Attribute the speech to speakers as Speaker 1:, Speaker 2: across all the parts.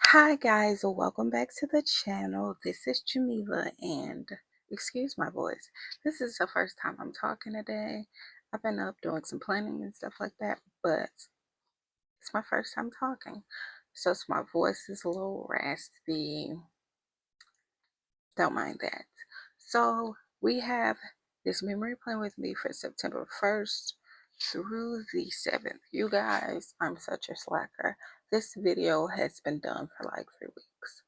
Speaker 1: Hi guys, welcome back to the channel. This is Jamila and excuse my voice. This is the first time I'm talking today. I've been up doing some planning and stuff like that, but it's my first time talking. So my voice is a little raspy. Don't mind that. So we have this memory plan with me for September 1st through the 7th. You guys, I'm such a slacker. This video has been done for like 3 weeks.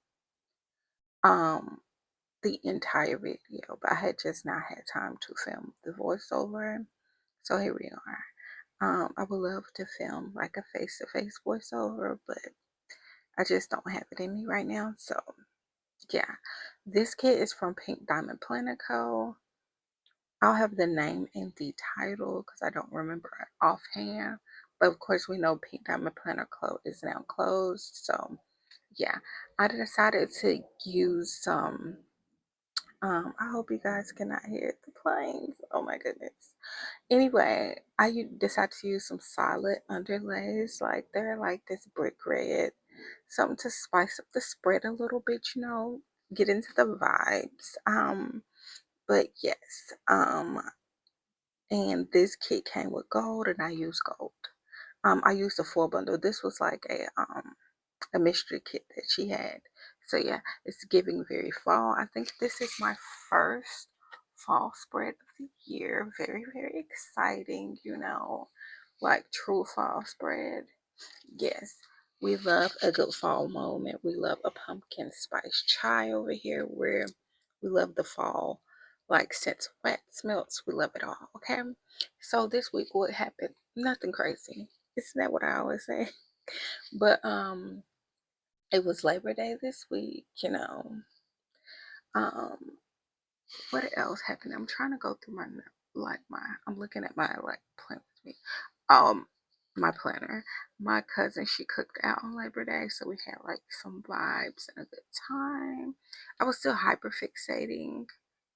Speaker 1: The entire video, but I had just not had time to film the voiceover. So here we are. I would love to film like a face-to-face voiceover, but I just don't have it in me right now. So yeah, this kit is from PinkDiamondPlannerCo. I'll have the name and the title because I don't remember it offhand. But of course, we know Pink Diamond Planner Co. is now closed. So yeah, I decided to use some I hope you guys cannot hear the planes. Oh my goodness. Anyway, decided to use some solid underlays. Like they're like this brick red. Something to spice up the spread a little bit, get into the vibes. But yes, and this kit came with gold and I used gold. I used a full bundle. This was like a mystery kit that she had. So yeah, it's giving very fall. I think this is my first fall spread of the year. Very, very exciting, like true fall spread. Yes, we love a good fall moment. We love a pumpkin spice chai over here where we love the fall, like since wet smells. We love it all, okay? So this week what happened? Nothing crazy. Isn't that what I always say? But it was Labor Day this week. Um, what else happened? I'm trying to go through I'm looking at my plan with me. Um, my planner. My cousin, she cooked out on Labor Day, so we had like some vibes and a good time. I was still hyper fixating,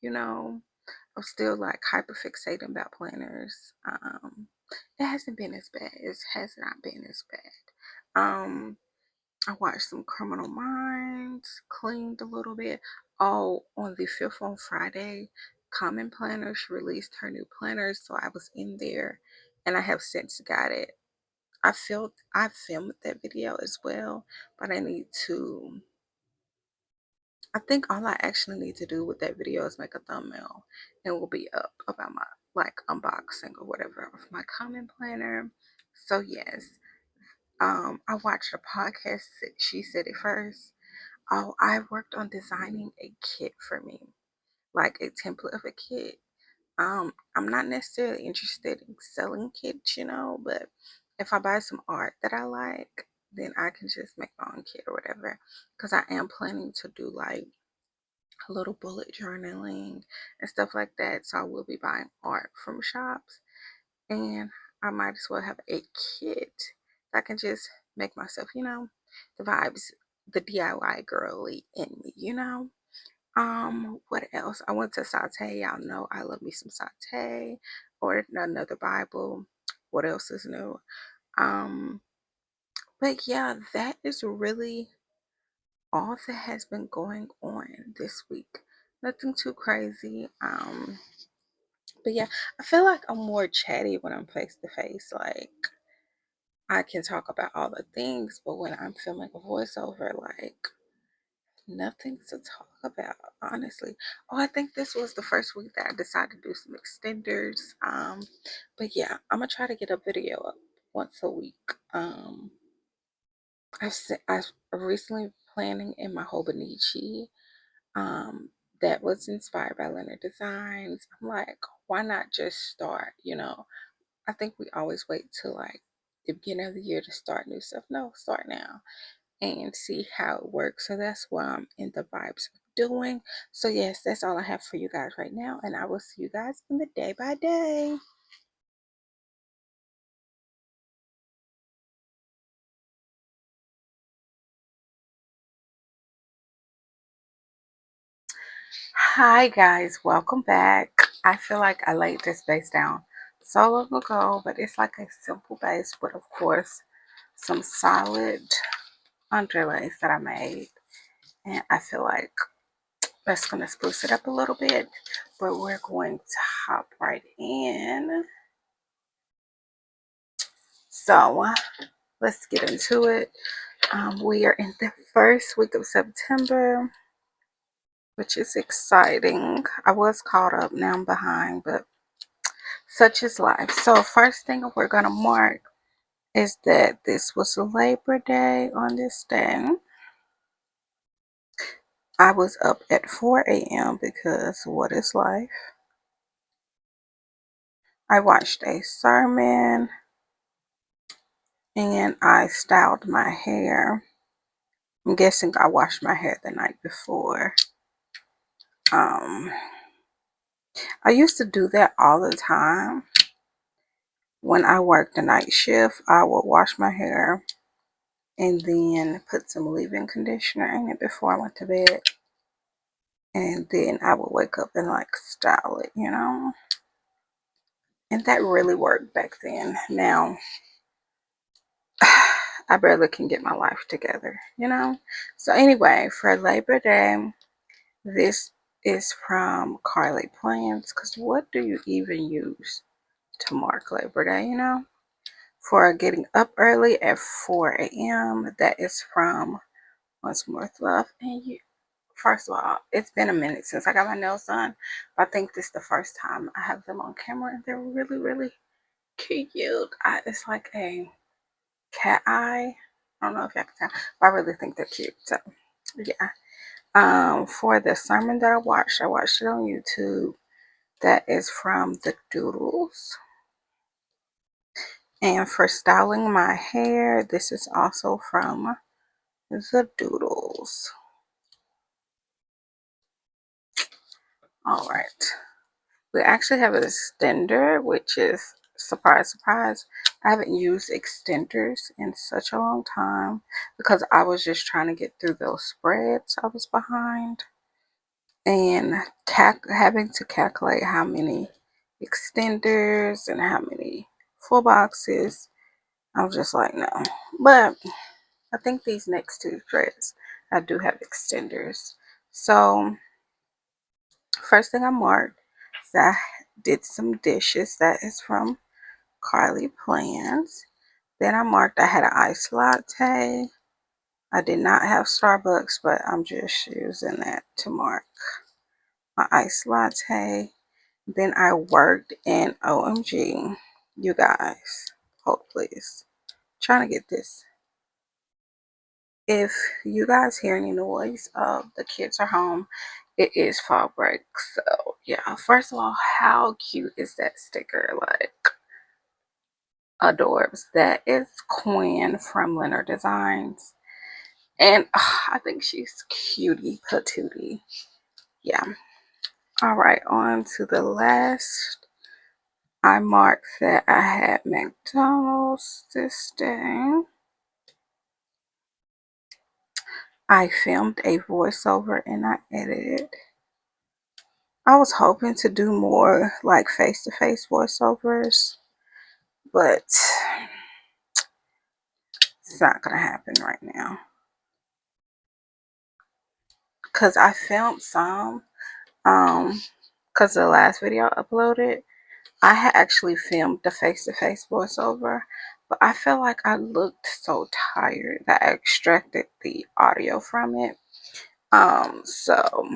Speaker 1: you know. I was still like hyper fixating about planners. It hasn't been as bad. It has not been as bad. I watched some Criminal Minds, cleaned a little bit. Oh, on the 5th on Friday, Common Planner, she released her new planner, so I was in there and I have since got it. I filmed that video as well, but I think all I actually need to do with that video is make a thumbnail and it will be up about my unboxing or whatever of my Common Planner. So yes, I watched a podcast. She said it first. Oh, I worked on designing a kit for me, like a template of a kit. I'm not necessarily interested in selling kits, but if I buy some art that I like, then I can just make my own kit or whatever. Because I am planning to do like a little bullet journaling and stuff like that. So I will be buying art from shops, and I might as well have a kit that I can just make myself, the vibes, the DIY girly in me. What else? I went to Saute. Y'all know I love me some Saute. Ordered another Bible. What else is new? Um, but yeah, that is really all that has been going on this week. Nothing too crazy. But yeah, I feel like I'm more chatty when I'm face to face. Like I can talk about all the things, but when I'm filming a voiceover, like nothing to talk about, honestly. Oh, I think this was the first week that I decided to do some extenders. But yeah, I'm gonna try to get a video up once a week. I recently planning in my Hobonichi. Um, that was inspired by Leonard Designs. I'm like, why not just start? I think we always wait till like the beginning of the year to start new stuff. No, start now and see how it works. So that's what I'm in the vibes of doing. So yes, that's all I have for you guys right now, and I will see you guys in the day by day. Hi guys, welcome back. I feel like I laid this base down so long ago, but it's like a simple base, but of course some solid underlays that I made, and I feel like that's going to spruce it up a little bit, but we're going to hop right in. So let's get into it. We are in the first week of September, which is exciting. I was caught up, now I'm behind, but such is life. So first thing we're going to mark is that this was Labor Day on this day. I was up at 4 a.m. because what is life? I watched a sermon and I styled my hair. I'm guessing I washed my hair the night before. I used to do that all the time. When I worked the night shift, I would wash my hair and then put some leave-in conditioner in it before I went to bed. And then I would wake up and like style it, you know? And that really worked back then. Now, I barely can get my life together, you know? So anyway, for Labor Day, this is from Carly Plans, because what do you even use to mark Labor Day, you know? For getting up early at 4 a.m., that is from Once More Love. And you, first of all, it's been a minute since I got my nails done. I think this is the first time I have them on camera, and they're really, really cute. It's like a cat eye. I don't know if y'all can tell, but I really think they're cute. So, yeah. For the sermon that I watched it on YouTube. That is from the Doodles. And for styling my hair, this is also from the Doodles. All right. We actually have an extender, which is, surprise, surprise, I haven't used extenders in such a long time because I was just trying to get through those spreads I was behind. And having to calculate how many extenders and how many full boxes, I was just like, no. But I think these next two threads, I do have extenders. So first thing I marked is I did some dishes. That is from Carly Plans. Then I marked I had an iced latte. I did not have Starbucks, but I'm just using that to mark my iced latte. Then I worked in OMG. You guys, hold please. Trying to get this. If you guys hear any noise, the kids are home. It is fall break. So yeah, first of all, how cute is that sticker? Like, adorbs. That is Quinn from Leonard Designs. And I think she's cutie patootie. Yeah. All right, on to the last. I marked that I had McDonald's this day. I filmed a voiceover and I edited. I was hoping to do more like face-to-face voiceovers, but it's not gonna happen right now. Cause I filmed some, cause the last video I uploaded, I had actually filmed the face-to-face voiceover, but I felt like I looked so tired that I extracted the audio from it. So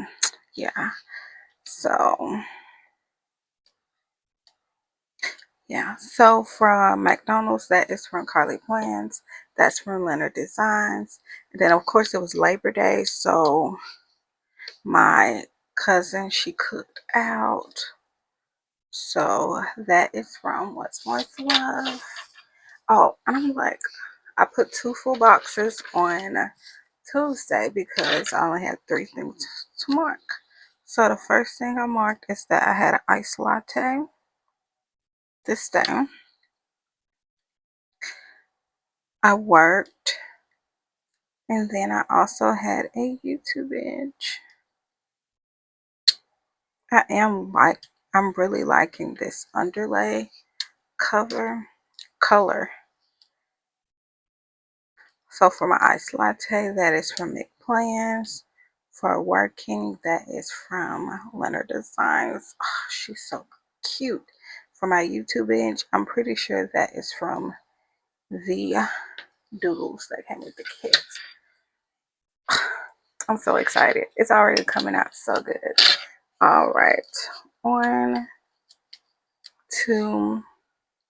Speaker 1: yeah. So yeah. So from McDonald's, that is from Carly Plans. That's from Leonard Designs. And then of course it was Labor Day, so my cousin, she cooked out. So that is from What's More to Love. Oh, and I'm like, I put 2 full boxes on Tuesday because I only had 3 things to mark. So the first thing I marked is that I had an iced latte this day. I worked, and then I also had a YouTube binge. I'm really liking this underlay color. So for my iced latte, that is from PinkDiamondPlannerCo. For working, that is from Leonard Designs. Oh, she's so cute. For my YouTube binge, I'm pretty sure that is from the doodles that came with the kit. I'm so excited. It's already coming out so good. All right, on to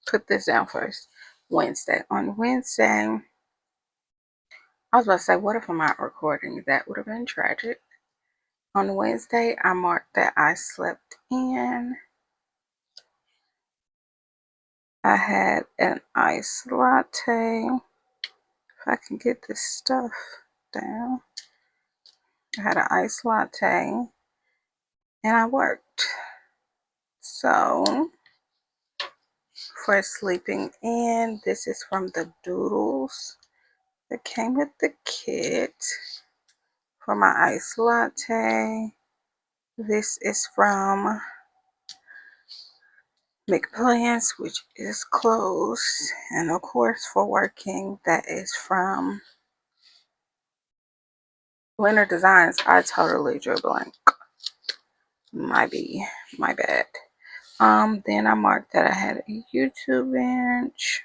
Speaker 1: put this down first. Wednesday. On Wednesday, I was about to say, what if I'm not recording? That would have been tragic. On Wednesday, I marked that I slept in. I had an iced latte. If I can get this stuff down. I had an iced latte and I worked. So for sleeping in, this is from the doodles that came with the kit. For my iced latte, this is from PinkDiamondPlannerCo, which is closed. And of course, for working, that is from Leonard Designs. I totally drew a blank. My bad. Then I marked that I had a YouTube bench.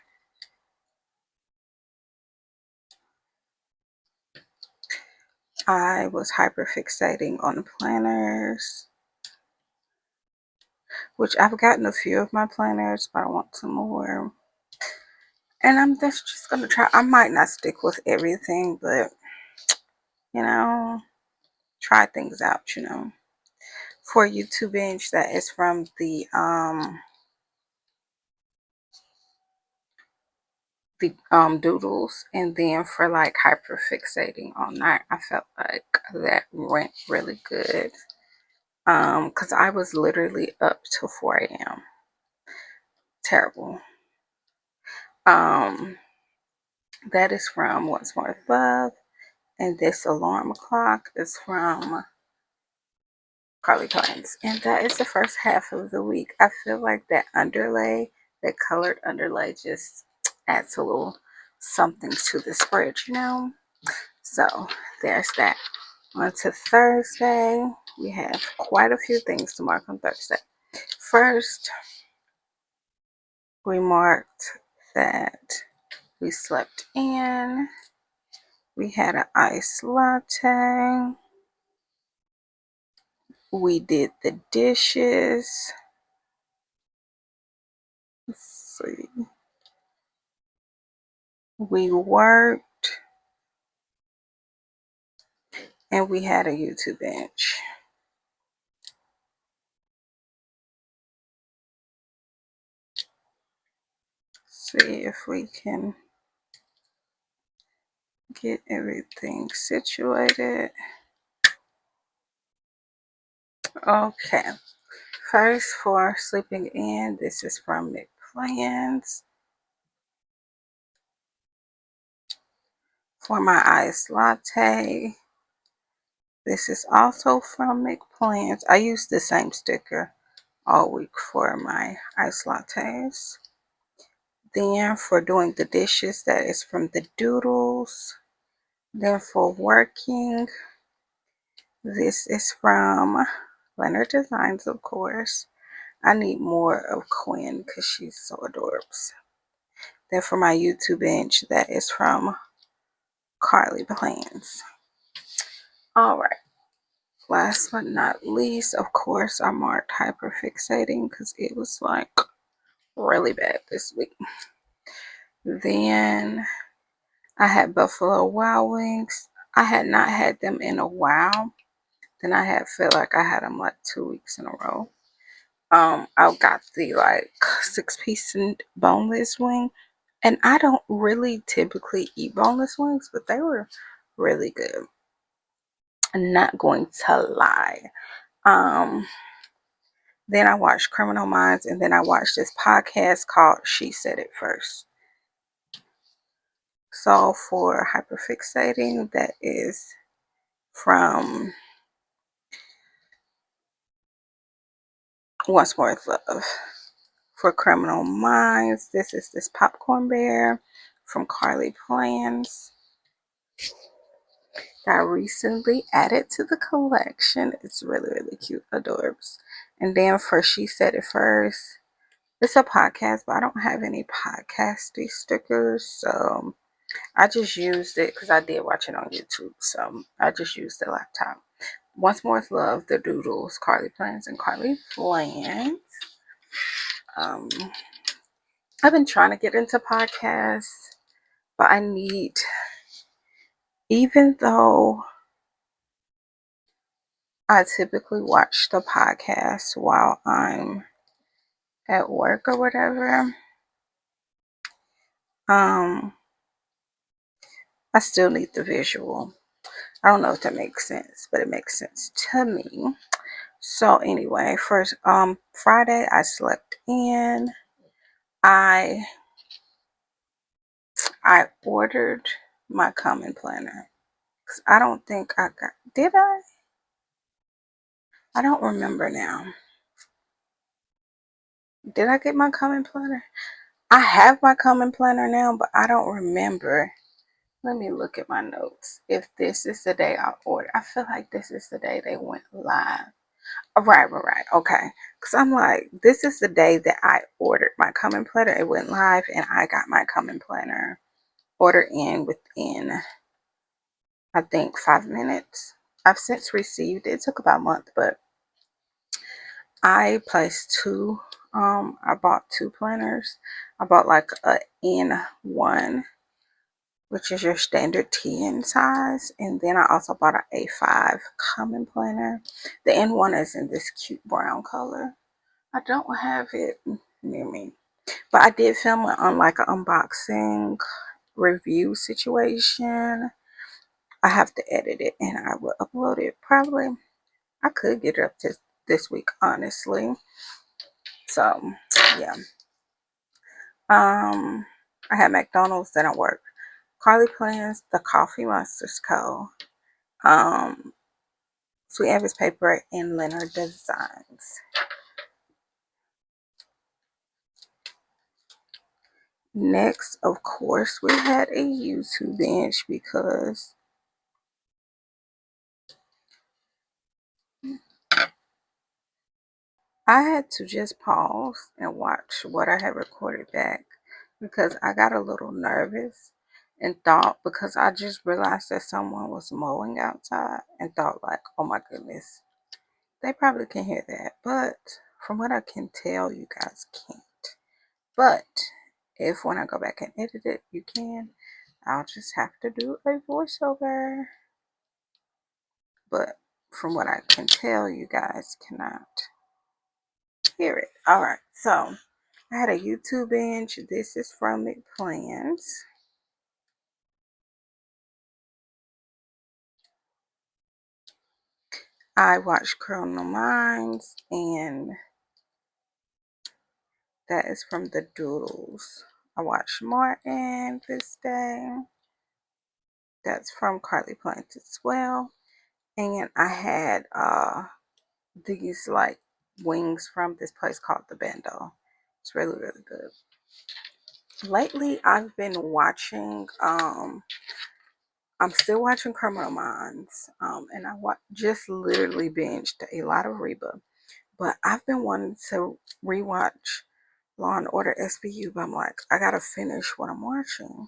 Speaker 1: I was hyperfixating on planners, which I've gotten a few of my planners, but I want some more. And I'm just gonna try. I might not stick with everything, but you know, try things out. For YouTube binge, that is from the doodles. And then for like hyperfixating all night, I felt like that went really good. Because I was literally up till 4 a.m. Terrible. That is from What's More Love. And this alarm clock is from Carly Plans. And that is the first half of the week. I feel like that underlay, that colored underlay, just adds a little something to the spread, So there's that. On to Thursday. We have quite a few things to mark on Thursday. First, we marked that we slept in. We had an iced latte. We did the dishes. Let's see. We worked. And we had a YouTube bench. See if we can get everything situated. Okay. First, for sleeping in, this is from PinkDiamondPlannerCo. For my iced latte, this is also from PinkDiamondPlannerCo. I use the same sticker all week for my iced lattes. Then for doing the dishes, that is from the doodles. Then for working, this is from Leonard Designs, of course. I need more of Quinn because she's so adorable. Then for my YouTube bench, that is from Carly Plans. All right. Last but not least, of course, I marked hyperfixating because it was like really bad this week. Then I had Buffalo Wild Wings. I had not had them in a while. Then I had felt like I had them like 2 weeks in a row. I got the like 6-piece and boneless wing, and I don't really typically eat boneless wings, but they were really good. I'm not going to lie. Then I watched Criminal Minds, and then I watched this podcast called She Said It First. So for hyperfixating, that is from What's More Love. For Criminal Minds, this is this popcorn bear from Carly Plans. that I recently added to the collection. It's really, really cute. Adorbs. And then for She Said It First, it's a podcast, but I don't have any podcasty stickers. So I just used it because I did watch it on YouTube. So I just used the laptop. Once More with Love, The Doodles, Carly Plans, and Carly Plans. Um, I've been trying to get into podcasts, but I need, even though I typically watch the podcast while I'm at work or whatever, I still need the visual. I don't know if that makes sense, but it makes sense to me. So anyway, first Friday I slept in. I ordered my Common Planner. I don't think I got, did I? I don't remember now. Did I get my Common Planner? I have my Common Planner now, but I don't remember. Let me look at my notes. If this is the day I ordered, I feel like this is the day they went live. Right. Okay. Because I'm like, this is the day that I ordered my Common Planner. It went live, and I got my Common Planner ordered in within, I think, 5 minutes. I've since received it. It took about a month, but I placed two. I bought two planners. I bought like a N1, which is your standard TN size, and then I also bought an A5 Common Planner. The N1 is in this cute brown color. I don't have it near me, but I did film it on like an unboxing review situation. I have to edit it and I will upload it probably. I could get it up to this week, honestly. So yeah. I had McDonald's, didn't work. Carly Plans, the Coffee Monsters Co. Sweet Avis Paper, and Leonard Designs. Next, of course, we had a YouTube binge because I had to just pause and watch what I had recorded back because I got a little nervous and thought, because I just realized that someone was mowing outside, and thought like, oh my goodness, they probably can hear that. But from what I can tell, you guys can't. But if when I go back and edit it, you can, I'll just have to do a voiceover. But from what I can tell, you guys cannot hear it. All right, so I had a YouTube binge. This is from McPlans. I watched Criminal Minds, and that is from the Doodles. I watched Martin this day. That's from Carly Plants as well. And I had these like wings from this place called the Bando. It's really, really good. Lately I've been watching I'm still watching Criminal Minds. And I just literally binged a lot of Reba. But I've been wanting to rewatch Law and Order SVU, but I'm like, I gotta finish what I'm watching.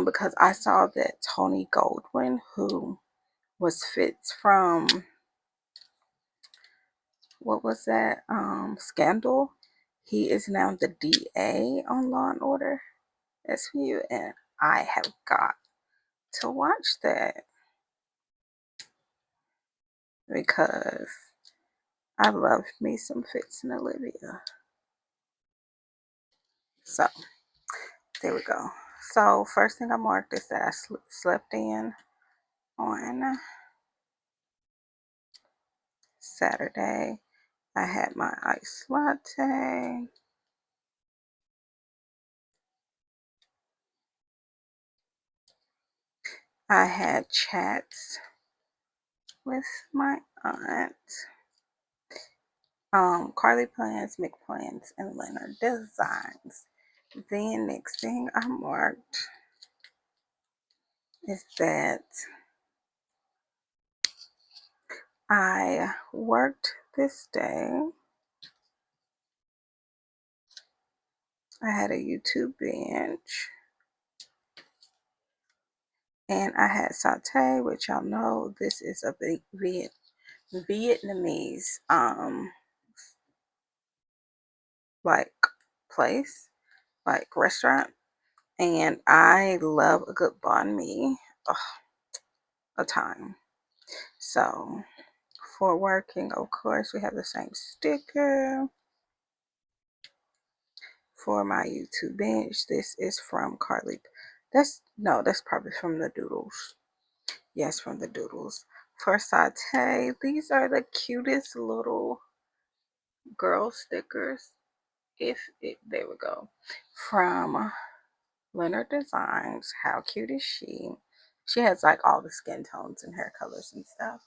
Speaker 1: Because I saw that Tony Goldwyn, who was Fitz from, what was that? Scandal. He is now the DA on Law and Order SVU, and I have got to watch that because I love me some Fitz and Olivia. So there we go. So first thing I marked is that I slept in on Saturday. I had my iced latte. I had chats with my aunt. Carly Plans, McPlans, and Leonard Designs. Then next thing I marked is that I worked this day. I had a YouTube binge. And I had satay, which y'all know this is a big Vietnamese like place, like restaurant. And I love a good banh mi. Ugh, a time. So for working, of course, we have the same sticker. For my YouTube binge, this is from Carly. That's probably from the Doodles. Yes, from the Doodles. For satay, these are the cutest little girl stickers. There we go. From Leonard Designs. How cute is she? She has like all the skin tones and hair colors and stuff.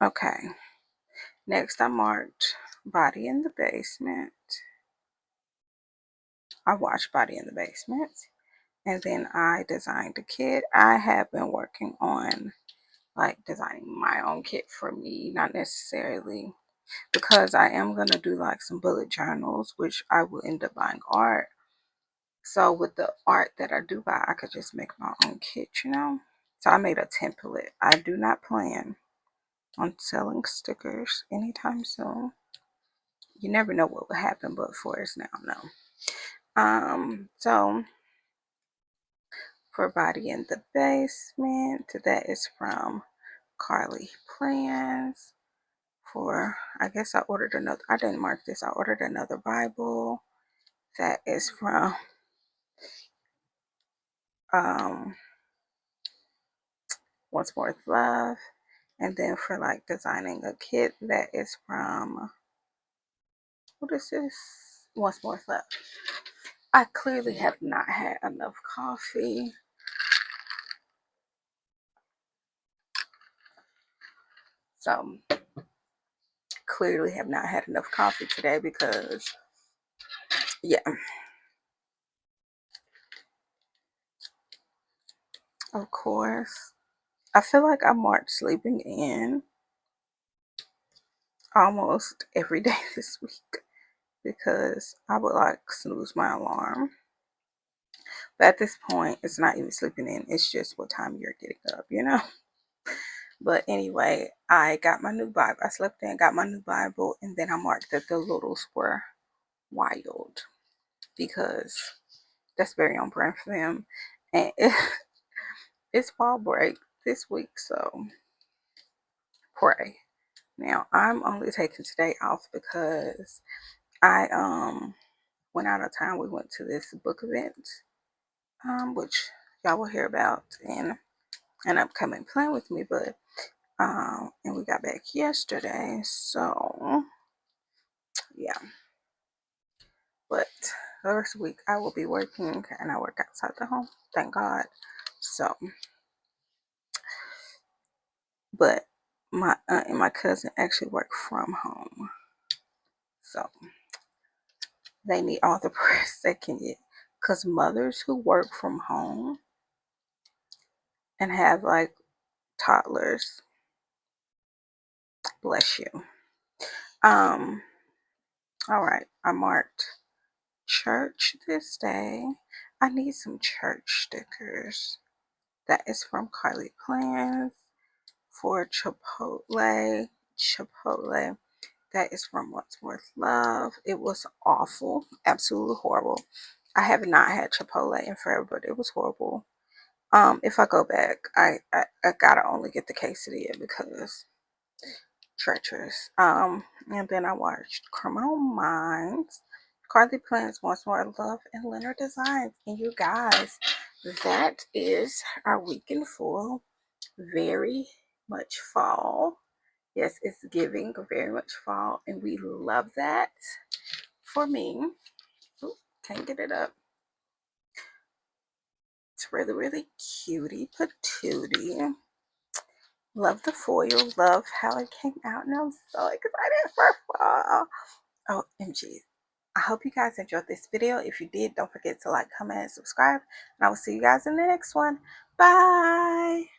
Speaker 1: Okay. Next, I marked Body in the Basement. I watched Body in the Basement. And then I designed a kit. I have been working on like designing my own kit for me, not necessarily because I am going to do like some bullet journals, which I will end up buying art. So with the art that I do buy, I could just make my own kit, you know? So I made a template. I do not plan on selling stickers anytime soon. You never know what will happen, but for us now, no. So for Body in the Basement, that is from Carly Plans. For, I guess I ordered another, I didn't mark this, I ordered another Bible. That is from Once More with Love. And then for like designing a kit, that is from, what is this? Once More with Love. I clearly have not had enough coffee. So clearly have not had enough coffee today because, yeah. Of course. I feel like I marked sleeping in almost every day this week because I would like snooze my alarm. But at this point, it's not even sleeping in. It's just what time you're getting up, you know? But anyway, I got my new Bible. I slept in, got my new Bible, and then I marked that the littles were wild because that's very on brand for them. And it's fall break this week, so pray. Now, I'm only taking today off because I went out of town. We went to this book event, which y'all will hear about in an upcoming plan with me, but and we got back yesterday, so yeah. But the rest of the week I will be working and I work outside the home, thank God. So, but my aunt and my cousin actually work from home, so they need all the prayers they can get, because mothers who work from home and have like toddlers, bless you. um all right, I marked church this day. I need some church stickers. That is from Carly Plans. For Chipotle, that is from What's Worth Love. It was awful, absolutely horrible. I have not had Chipotle in forever, but it was horrible. If I go back, I gotta only get the quesadilla because treacherous. And then I watched Criminal Minds, Carly Plans, Once More Love, and Leonard Designs. And you guys, that is our weekend full. Very much fall. Yes, it's giving very much fall, and we love that. For me, ooh, can't get it up. It's really, really cutie patootie. Love the foil. Love how it came out, and I'm so excited for fall. Oh, MG. I hope you guys enjoyed this video. If you did, don't forget to like, comment, and subscribe. And I will see you guys in the next one. Bye.